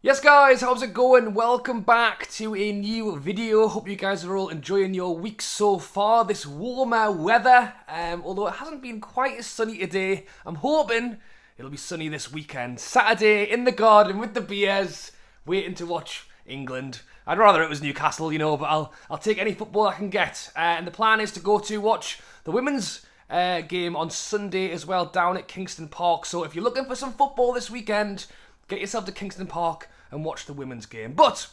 Yes guys, how's it going? Welcome back to a new video. Hope you guys are all enjoying your week so far, this warmer weather. Although it hasn't been quite as sunny today, I'm hoping it'll be sunny this weekend. Saturday in the garden with the beers, waiting to watch England. I'd rather it was Newcastle, but I'll take any football I can get. And the plan is to go to watch the women's game on Sunday as well, down at Kingston Park. So if you're looking for some football this weekend, get yourself to Kingston Park and watch the women's game. But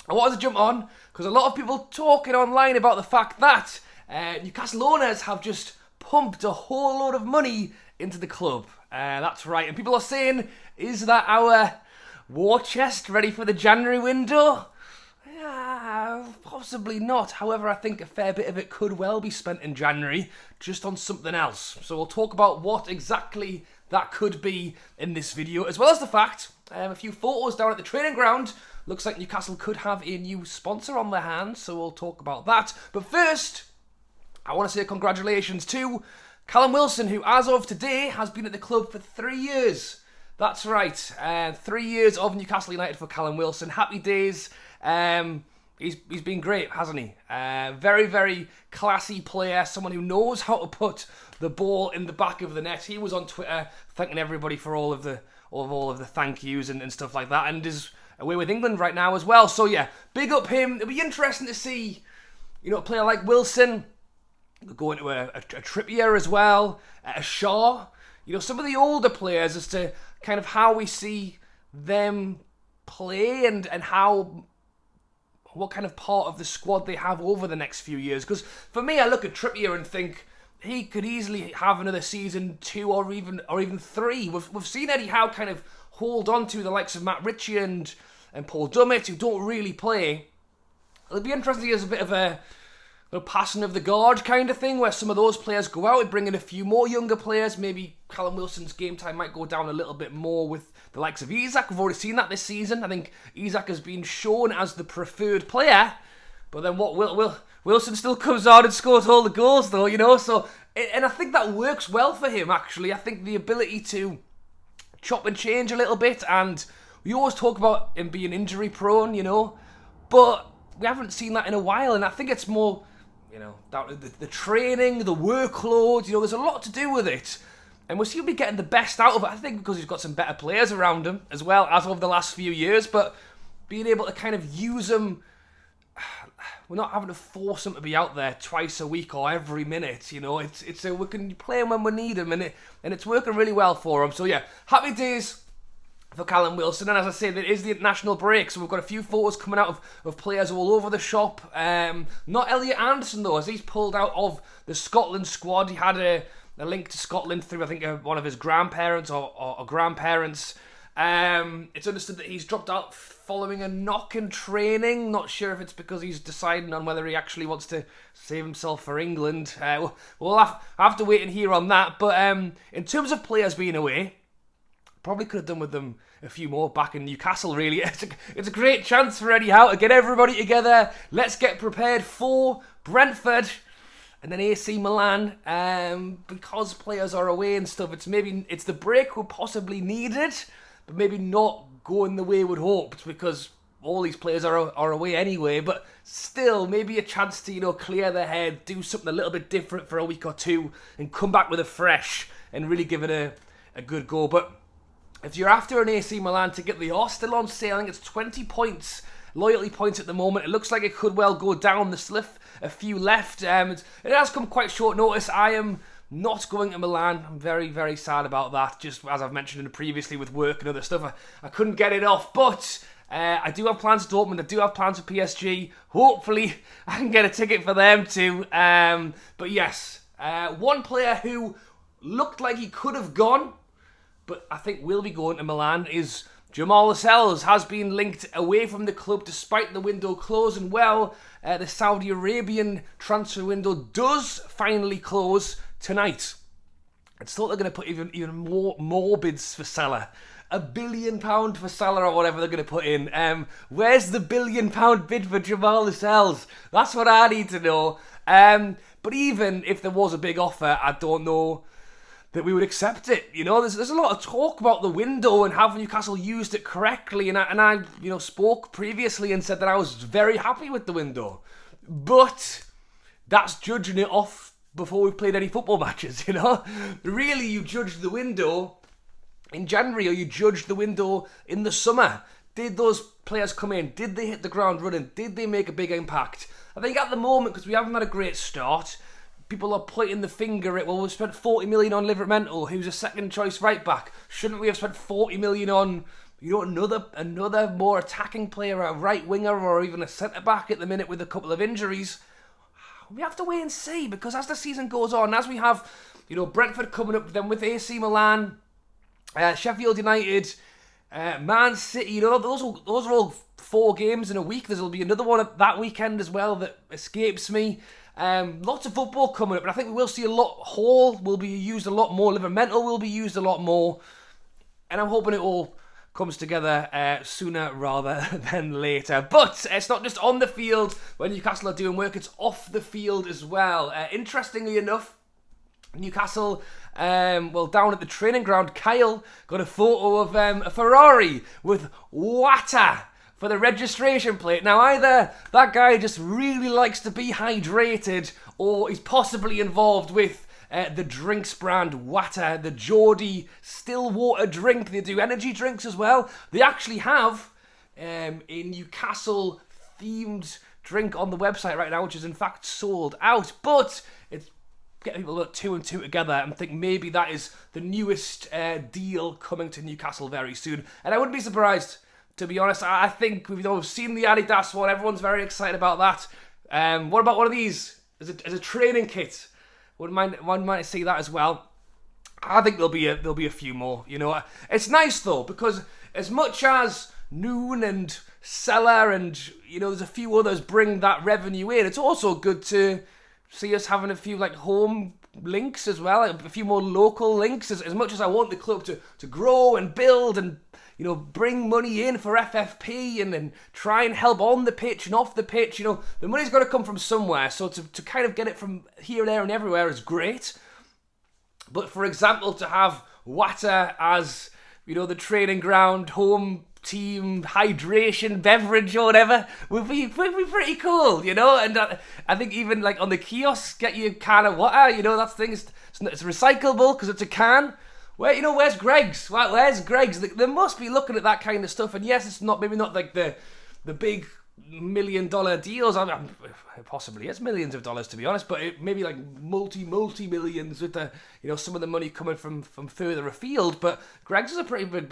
I wanted to jump on because a lot of people talking online about the fact that Newcastle owners have just pumped a whole load of money into the club. That's right. And people are saying, is that our war chest ready for the January window? Possibly not. However, I think a fair bit of it could well be spent in January just on something else. So we'll talk about what exactly that could be in this video, as well as the fact a few photos down at the training ground. Looks like Newcastle could have a new sponsor on their hands, so we'll talk about that. But first, I want to say congratulations to Callum Wilson, who as of today has been at the club for 3 years. That's right, 3 years of Newcastle United for Callum Wilson. Happy days. He's been great, hasn't he? Very, very classy player, someone who knows how to put the ball in the back of the net. He was on Twitter thanking everybody for all of the thank yous and stuff like that, and is away with England right now as well. So yeah, big up him. It'll be interesting to see, a player like Wilson go into a Trippier as well, a Shaw. Some of the older players, as to kind of how we see them play and what kind of part of the squad they have over the next few years. Because for me, I look at Trippier and think he could easily have another season 2 or even 3. We've seen Eddie Howe kind of hold on to the likes of Matt Ritchie and Paul Dummett, who don't really play. It'll be interesting as a bit of a passing of the guard kind of thing, where some of those players go out and bring in a few more younger players. Maybe Callum Wilson's game time might go down a little bit more with the likes of Isak. We've already seen that this season. I think Isak has been shown as the preferred player, but then Wilson still comes out and scores all the goals though, So, and I think that works well for him actually. I think the ability to chop and change a little bit, and we always talk about him being injury prone, but we haven't seen that in a while, and I think it's more, down to the training, the workload, there's a lot to do with it. And we'll still be getting the best out of it, I think, because he's got some better players around him as well as of the last few years. But being able to kind of use them, we're not having to force him to be out there twice a week or every minute. It's we can play him when we need him, and it's working really well for him. So yeah, happy days for Callum Wilson. And as I say, there is the international break, so we've got a few photos coming out of players all over the shop. Not Elliot Anderson though, as he's pulled out of the Scotland squad. He had a link to Scotland through, I think, one of his grandparents or grandparents. It's understood that he's dropped out following a knock in training. Not sure if it's because he's deciding on whether he actually wants to save himself for England. We'll have to wait and hear on that. But in terms of players being away, probably could have done with them a few more back in Newcastle, really. It's a great chance for Eddie Howe to get everybody together. Let's get prepared for Brentford and then AC Milan, because players are away and stuff. It's the break we possibly needed, but maybe not going the way we'd hoped, because all these players are away anyway. But still, maybe a chance to clear their head, do something a little bit different for a week or two, and come back with a fresh and really give it a good go. But if you're after an AC Milan ticket, they are still on sale. I think it's 20 points. Loyalty points at the moment. It looks like it could well go down. There's still a few left. It has come quite short notice. I am not going to Milan. I'm very, very sad about that. Just as I've mentioned previously with work and other stuff, I couldn't get it off. But I do have plans for Dortmund. I do have plans for PSG. Hopefully, I can get a ticket for them too. But yes, one player who looked like he could have gone, but I think will be going to Milan, is Jamal Lascelles. Has been linked away from the club despite the window closing. Well, the Saudi Arabian transfer window does finally close tonight. It's thought they're going to put even more bids for Salah. £1 billion for Salah or whatever they're going to put in. Where's the £1 billion bid for Jamal Lascelles? That's what I need to know. But even if there was a big offer, I don't know that we would accept it. You know, there's a lot of talk about the window and how Newcastle used it correctly, and I spoke previously and said that I was very happy with the window, but that's judging it off before we've played any football matches. You know, really, you judge the window in January, or you judge the window in the summer. Did those players come in? Did they hit the ground running? Did they make a big impact? I think at the moment, because we haven't had a great start, people are pointing the finger at, well, we've spent 40 million on Livermore, who's a second choice right back. Shouldn't we have spent 40 million on, another more attacking player, a right winger, or even a centre back at the minute with a couple of injuries? We have to wait and see, because as the season goes on, as we have, Brentford coming up, then with AC Milan, Sheffield United, Man City, those are all 4 games in a week. There'll be another one that weekend as well that escapes me. Lots of football coming up, but I think we will see a lot. Hall will be used a lot more. Livermore will be used a lot more, and I'm hoping it all comes together sooner rather than later. But it's not just on the field when Newcastle are doing work; it's off the field as well. Interestingly enough, Newcastle, down at the training ground, Kyle got a photo of a Ferrari with Wata for the registration plate. Now, either that guy just really likes to be hydrated, or he's possibly involved with the drinks brand Wata, the Geordie still water drink. They do energy drinks as well. They actually have a Newcastle themed drink on the website right now, which is in fact sold out. But it's getting people to put 2 and 2 together and think maybe that is the newest deal coming to Newcastle very soon. And I wouldn't be surprised, to be honest. I think we've seen the Adidas one. Everyone's very excited about that. What about one of these as a training kit? Wouldn't mind see that as well. I think there'll be a few more. It's nice though, because as much as Noon and Seller and there's a few others bring that revenue in, it's also good to see us having a few home links as well, a few more local links. As much as I want the club to grow and build and bring money in for FFP and try and help on the pitch and off the pitch, the money's got to come from somewhere. So to kind of get it from here, there and everywhere is great. But for example, to have Wata as, the training ground, home team hydration beverage or whatever would be pretty cool, and I think even on the kiosk, get you a can of water, that thing is it's recyclable because it's a can. Where's Greg's? Where's Greg's? They must be looking at that kind of stuff. And yes, it's maybe not the big $1 million deals. Possibly it's millions of dollars, to be honest, but it maybe multi-millions with the some of the money coming from further afield. But Greg's is a pretty big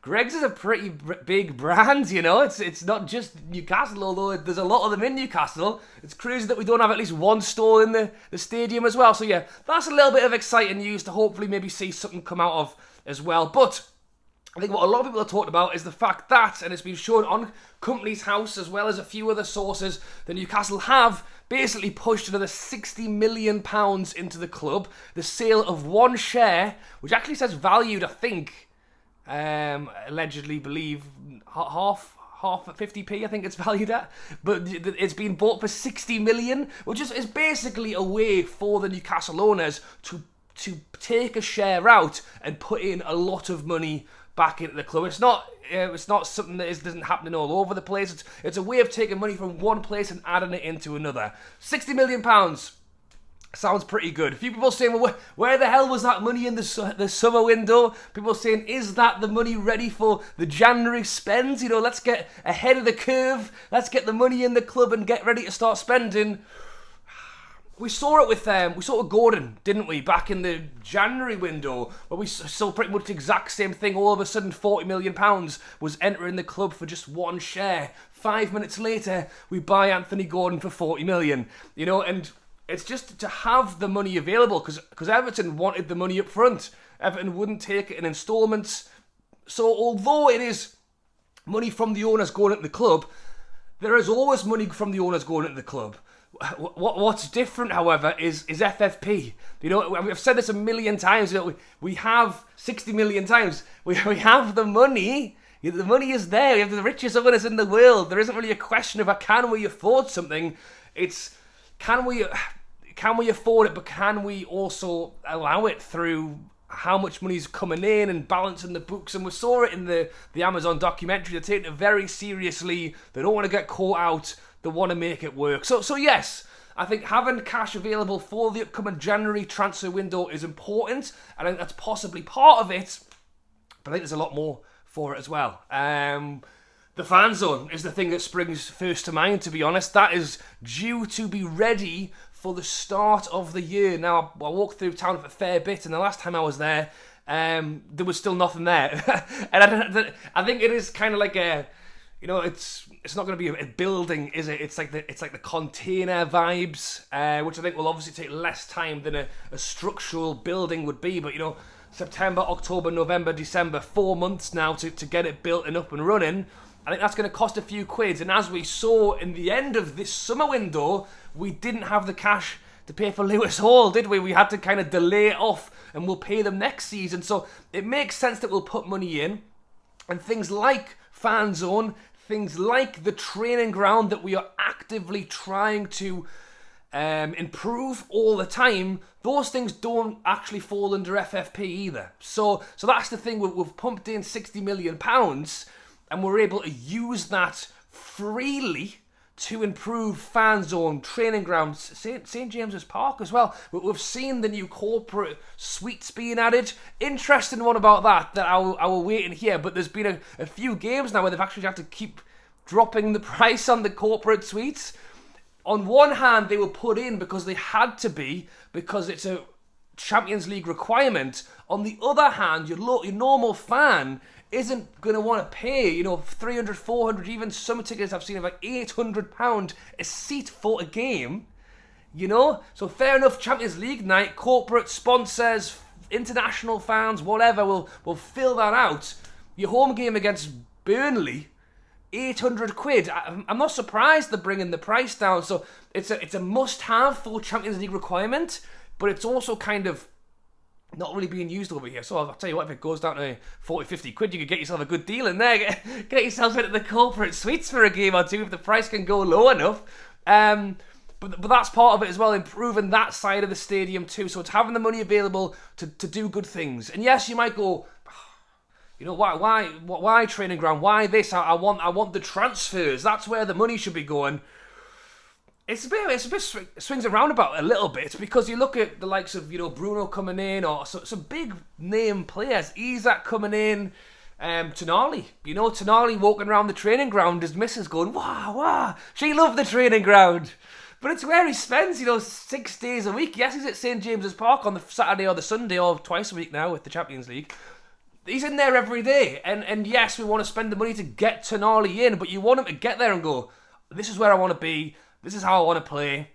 Greg's is a pretty big brand, It's not just Newcastle, although there's a lot of them in Newcastle. It's crazy that we don't have at least one store in the stadium as well. So yeah, that's a little bit of exciting news to hopefully maybe see something come out of as well. But I think what a lot of people are talking about is the fact that, and it's been shown on Company's House as well as a few other sources, that Newcastle have basically pushed another £60 million into the club. The sale of one share, which actually says valued, I think, allegedly believe half at 50p, I think it's valued at, but it's been bought for 60 million, which is basically a way for the Newcastle owners to take a share out and put in a lot of money back into the club. It's not something that isn't happening all over the place. It's a way of taking money from one place and adding it into another. £60 million sounds pretty good. A few people saying, well, where the hell was that money in the summer window? People saying, is that the money ready for the January spends? Let's get ahead of the curve. Let's get the money in the club and get ready to start spending. We saw it with Gordon, didn't we, back in the January window, where we saw pretty much the exact same thing. All of a sudden, £40 million was entering the club for just one share. 5 minutes later, we buy Anthony Gordon for 40 million. And it's just to have the money available, because Everton wanted the money up front. Everton wouldn't take it in instalments. So although it is money from the owners going into the club, there is always money from the owners going into the club. What's different, however, is FFP. We've said this a million times. We have 60 million times. We have the money. The money is there. We have the richest owners in the world. There isn't really a question of can we afford something. It's can we can we afford it, but can we also allow it through how much money's coming in and balancing the books? And we saw it in the Amazon documentary. They're taking it very seriously. They don't want to get caught out. They want to make it work. So yes, I think having cash available for the upcoming January transfer window is important. I think that's possibly part of it, but I think there's a lot more for it as well. The fan zone is the thing that springs first to mind, to be honest. That is due to be ready for the start of the year. Now, I walked through town for a fair bit, and the last time I was there, there was still nothing there. And I think it is kind of like a, you know, it's not going to be a building, is it? It's like the container vibes, which I think will obviously take less time than a structural building would be. But, you know, September, October, November, December, 4 months now to get it built and up and running. I think that's going to cost a few quid. And as we saw in the end of this summer window, we didn't have the cash to pay for Lewis Hall, did we? We had to kind of delay it off, and we'll pay them next season. So it makes sense that we'll put money in. And things like fan zone, things like the training ground that we are actively trying to improve all the time, those things don't actually fall under FFP either. So that's the thing. We've pumped in £60 million, and we're able to use that freely to improve fan zone, training grounds, St James's Park as well. We've seen the new corporate suites being added. Interesting one about that I will wait and hear, but there's been a few games now where they've actually had to keep dropping the price on the corporate suites. On one hand, they were put in because they had to be, because it's a Champions League requirement. On the other hand, your normal fan isn't going to want to pay, you know, 300, 400, even some tickets I've seen of like £800 a seat for a game, you know? So fair enough, Champions League night, corporate sponsors, international fans, whatever, will fill that out. Your home game against Burnley, 800 quid. I'm not surprised they're bringing the price down. So it's a must-have for Champions League requirement, but it's also kind of not really being used over here. So I'll tell you what, if it goes down to 40, 50 quid, you could get yourself a good deal in there. Get yourself into the corporate suites for a game or two if the price can go low enough. But that's part of it as well, improving that side of the stadium too. So it's having the money available to do good things. And yes, you might go, you know, why training ground? Why this? I want the transfers. That's where the money should be going. It's a bit swings around about a little bit, because you look at the likes of, you know, Bruno coming in, or some big name players, Isak coming in, Tonali. You know, Tonali walking around the training ground, his missus going, wow, she loved the training ground. But it's where he spends, you know, 6 days a week. Yes, he's at St James's Park on the Saturday or the Sunday, or twice a week now with the Champions League. He's in there every day. And yes, we want to spend the money to get Tonali in, but you want him to get there and go, this is where I want to be. This is how I want to play.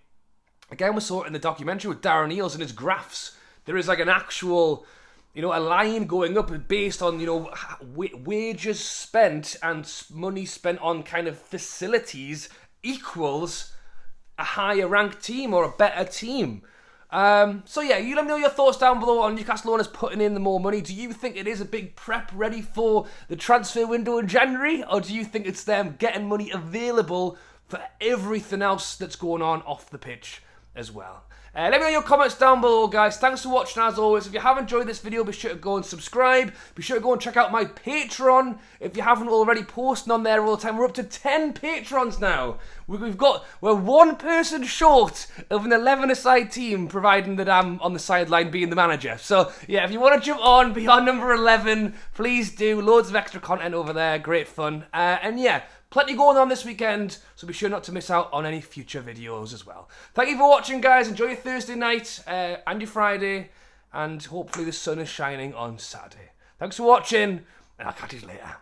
Again, we saw it in the documentary with Darren Eales and his graphs. There is like an actual, you know, a line going up based on, you know, wages spent and money spent on kind of facilities equals a higher ranked team or a better team. So yeah, you let me know your thoughts down below on Newcastle owners putting in the more money. Do you think it is a big prep ready for the transfer window in January? Or do you think it's them getting money available for everything else that's going on off the pitch as well? Let me know your comments down below, guys. Thanks for watching, as always. If you have enjoyed this video, be sure to go and subscribe. Be sure to go and check out my Patreon if you haven't already, posting on there all the time. We're up to 10 patrons now. We're one person short of an 11-a-side team, providing that I'm on the sideline being the manager. So yeah, if you want to jump on, be on number 11, please do. Loads of extra content over there, great fun. And yeah, plenty going on this weekend, so be sure not to miss out on any future videos as well. Thank you for watching, guys. Enjoy your Thursday night and your Friday, and hopefully the sun is shining on Saturday. Thanks for watching, and I'll catch you later.